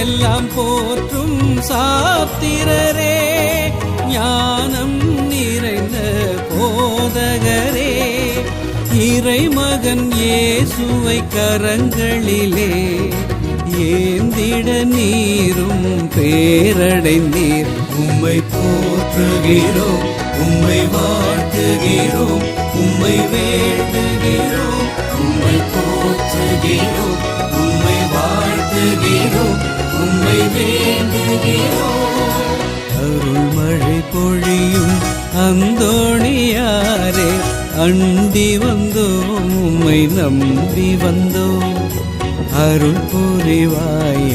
எல்லாம் போற்றும் சாத்திரரே, ஞானம் நிறைந்த போதகரே, இறைமகன் இயேசுவை கரங்களிலே ஏந்திட நீரும் பேரடைந்தீர். உம்மை போற்றுகிறோம், உம்மை வாழ்த்துகிறோம், உம்மை வேண்டுகிறோம். உம்மை போற்றுகிறோம், உம்மை வாழ்த்துகிறோம், உம்மை வேண்டுகிறோம். அருள்மழை பொழியும் அந்தோணியாரே, அண்டி வந்தோம், உம்மை நம்பி வந்தோம். அருள் புரிவாய்